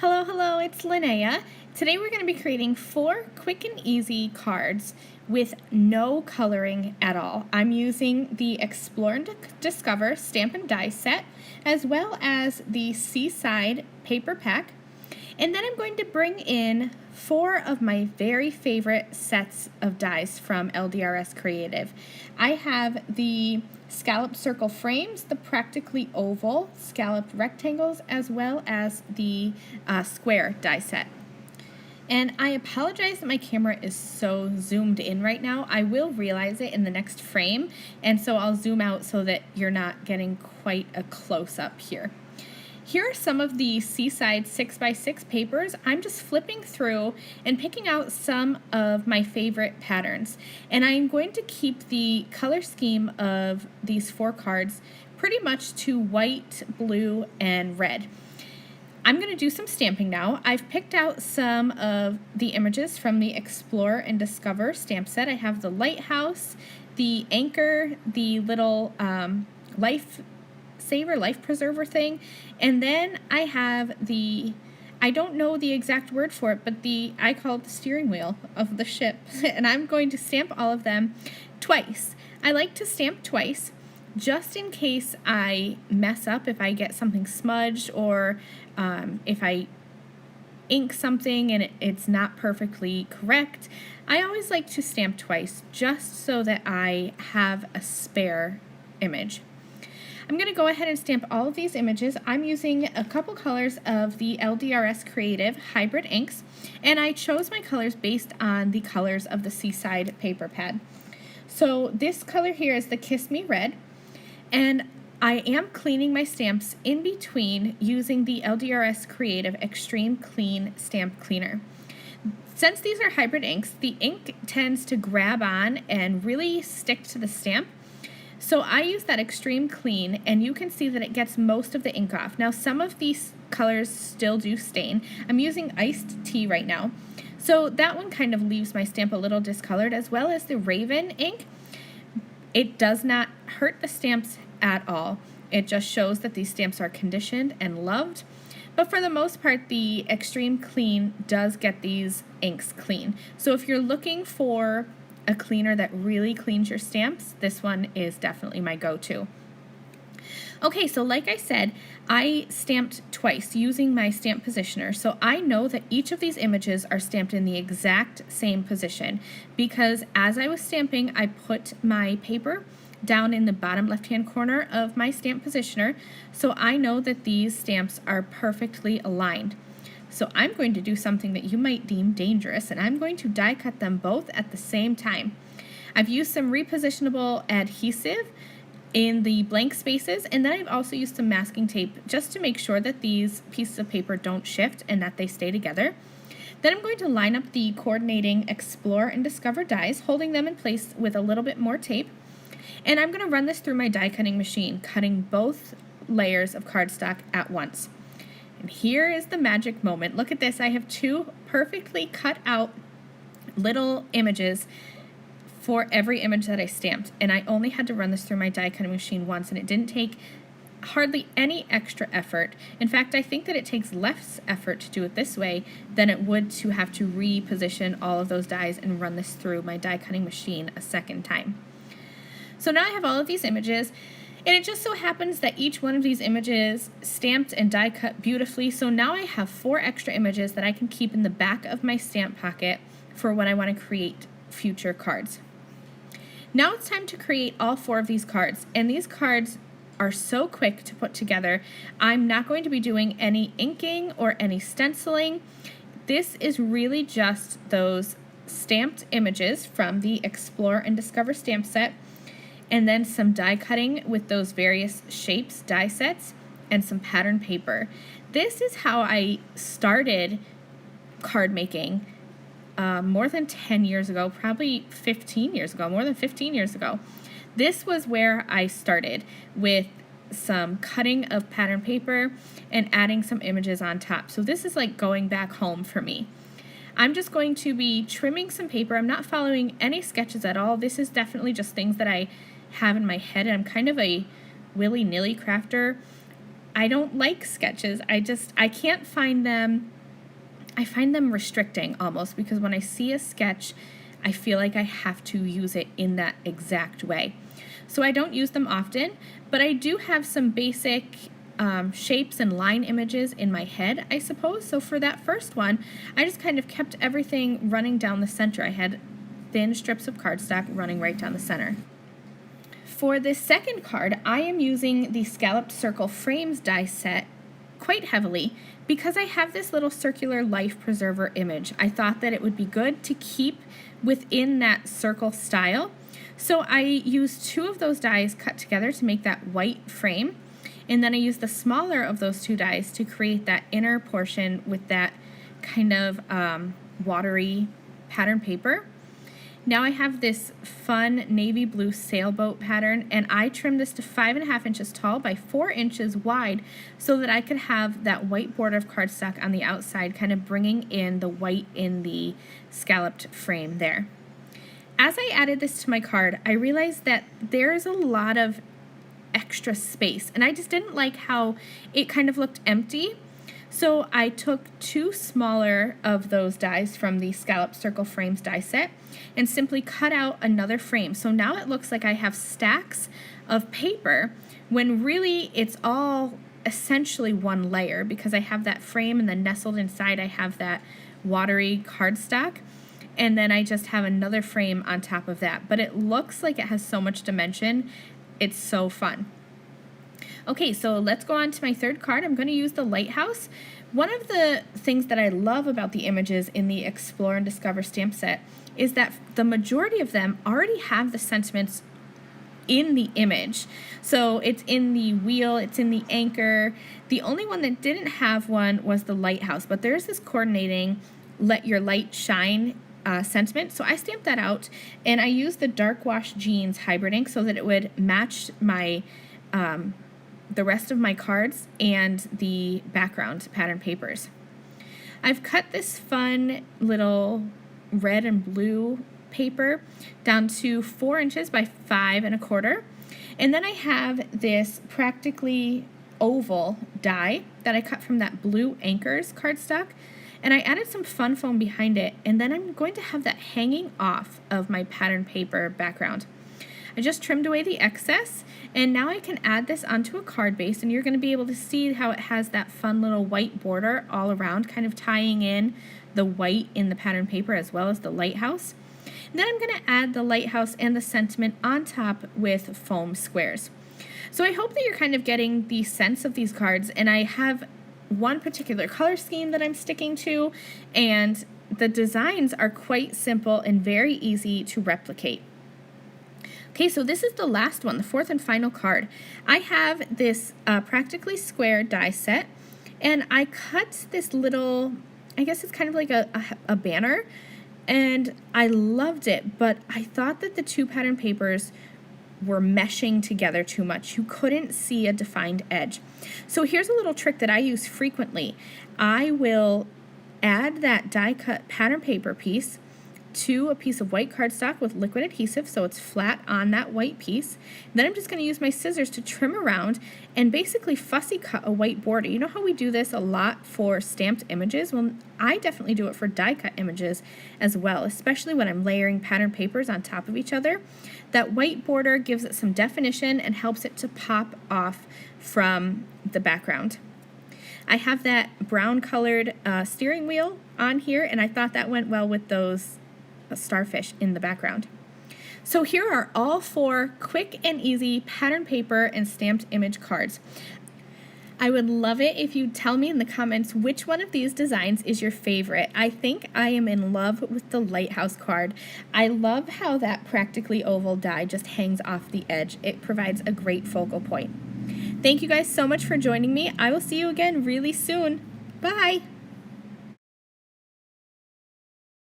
Hello, hello, it's Linnea. Today we're going to be creating 4 quick and easy cards with no coloring at all. I'm using the Explore and Discover stamp and die set as well as the Seaside paper pack. And then I'm going to bring in 4 of my very favorite sets of dies from LDRS Creative. I have the scallop circle frames, the practically oval scalloped rectangles, as well as the square die set. And I apologize that my camera is so zoomed in right now. I will realize it in the next frame, and so I'll zoom out so that you're not getting quite a close-up here. Here are some of the Seaside 6x6 papers. I'm just flipping through and picking out some of my favorite patterns. And I'm going to keep the color scheme of these 4 cards pretty much to white, blue, and red. I'm going to do some stamping now. I've picked out some of the images from the Explore and Discover stamp set. I have the lighthouse, the anchor, the little life preserver thing, and then I have the, I don't know the exact word for it, but I call it the steering wheel of the ship, and I'm going to stamp all of them twice. I like to stamp twice just in case I mess up, if I get something smudged, or if I ink something and it's not perfectly correct. I always like to stamp twice just so that I have a spare image. I'm going to go ahead and stamp all of these images. I'm using a couple colors of the LDRS Creative Hybrid inks, and I chose my colors based on the colors of the Seaside paper pad. So this color here is the Kiss Me Red, and I am cleaning my stamps in between using the LDRS Creative Extreme Clean Stamp Cleaner. Since these are hybrid inks, the ink tends to grab on and really stick to the stamp. So I use that Extreme Clean, and you can see that it gets most of the ink off. Now some of these colors still do stain. I'm using Iced Tea right now. So that one kind of leaves my stamp a little discolored, as well as the Raven ink. It does not hurt the stamps at all. It just shows that these stamps are conditioned and loved. But for the most part, the Extreme Clean does get these inks clean. So if you're looking for a cleaner that really cleans your stamps, this one is definitely my go-to. Okay, so like I said, I stamped twice using my stamp positioner, so I know that each of these images are stamped in the exact same position, because as I was stamping, I put my paper down in the bottom left-hand corner of my stamp positioner, so I know that these stamps are perfectly aligned. So I'm going to do something that you might deem dangerous, and I'm going to die cut them both at the same time. I've used some repositionable adhesive in the blank spaces, and then I've also used some masking tape just to make sure that these pieces of paper don't shift and that they stay together. Then I'm going to line up the coordinating Explore and Discover dies, holding them in place with a little bit more tape. And I'm going to run this through my die cutting machine, cutting both layers of cardstock at once. And here is the magic moment. Look at this. I have 2 perfectly cut out little images for every image that I stamped. And I only had to run this through my die cutting machine once, and it didn't take hardly any extra effort. In fact, I think that it takes less effort to do it this way than it would to have to reposition all of those dies and run this through my die cutting machine a second time. So now I have all of these images, and it just so happens that each one of these images stamped and die cut beautifully, so now I have 4 extra images that I can keep in the back of my stamp pocket for when I want to create future cards. Now it's time to create all 4 of these cards, and these cards are so quick to put together. I'm not going to be doing any inking or any stenciling. This is really just those stamped images from the Explore and Discover stamp set, and then some die cutting with those various shapes die sets and some pattern paper. This is how I started card making more than 10 years ago, probably 15 years ago, more than 15 years ago. This was where I started, with some cutting of pattern paper and adding some images on top. So this is like going back home for me. I'm just going to be trimming some paper. I'm not following any sketches at all. This is definitely just things that I have in my head, and I'm kind of a willy-nilly crafter. I don't like sketches. I can't find them. I find them restricting almost, because when I see a sketch, I feel like I have to use it in that exact way. So I don't use them often, but I do have some basic shapes and line images in my head, I suppose. So for that first one, I just kind of kept everything running down the center. I had thin strips of cardstock running right down the center. For this second card, I am using the Scalloped Circle Frames die set quite heavily because I have this little circular life preserver image. I thought that it would be good to keep within that circle style. So I used 2 of those dies cut together to make that white frame. And then I used the smaller of those 2 dies to create that inner portion with that kind of watery pattern paper. Now I have this fun navy blue sailboat pattern, and I trimmed this to 5.5 inches tall by 4 inches wide so that I could have that white border of cardstock on the outside, kind of bringing in the white in the scalloped frame there. As I added this to my card, I realized that there's a lot of extra space, and I just didn't like how it kind of looked empty. So I took 2 smaller of those dies from the Scalloped Circle Frames die set and simply cut out another frame. So now it looks like I have stacks of paper when really it's all essentially one layer, because I have that frame and then nestled inside I have that watery cardstock, and then I just have another frame on top of that. But it looks like it has so much dimension. It's so fun. Okay, so let's go on to my third card. I'm going to use the lighthouse. One of the things that I love about the images in the Explore and Discover stamp set is that the majority of them already have the sentiments in the image. So it's in the wheel, it's in the anchor. The only one that didn't have one was the lighthouse, but there's this coordinating let your light shine sentiment. So I stamped that out, and I used the Dark Wash Jeans hybrid ink so that it would match my the rest of my cards and the background pattern papers. I've cut this fun little red and blue paper down to 4 inches by 5.25, and then I have this practically oval die that I cut from that blue Anchors cardstock, and I added some fun foam behind it, and then I'm going to have that hanging off of my pattern paper background. I just trimmed away the excess, and now I can add this onto a card base, and you're going to be able to see how it has that fun little white border all around, kind of tying in the white in the pattern paper as well as the lighthouse. And then I'm going to add the lighthouse and the sentiment on top with foam squares. So I hope that you're kind of getting the sense of these cards, and I have one particular color scheme that I'm sticking to, and the designs are quite simple and very easy to replicate. Okay, so this is the last one, the fourth and final card. I have this practically square die set, and I cut this little, I guess it's kind of like a banner, and I loved it, but I thought that the 2 pattern papers were meshing together too much. You couldn't see a defined edge. So here's a little trick that I use frequently. I will add that die cut pattern paper piece to a piece of white cardstock with liquid adhesive so it's flat on that white piece. Then I'm just going to use my scissors to trim around and basically fussy cut a white border. You know how we do this a lot for stamped images? Well, I definitely do it for die cut images as well, especially when I'm layering pattern papers on top of each other. That white border gives it some definition and helps it to pop off from the background. I have that brown colored steering wheel on here, and I thought that went well with those starfish in the background. So here are all 4 quick and easy pattern paper and stamped image cards. I would love it if you'd tell me in the comments which one of these designs is your favorite. I think I am in love with the lighthouse card. I love how that practically oval die just hangs off the edge. It provides a great focal point. Thank you guys so much for joining me. I will see you again really soon. Bye!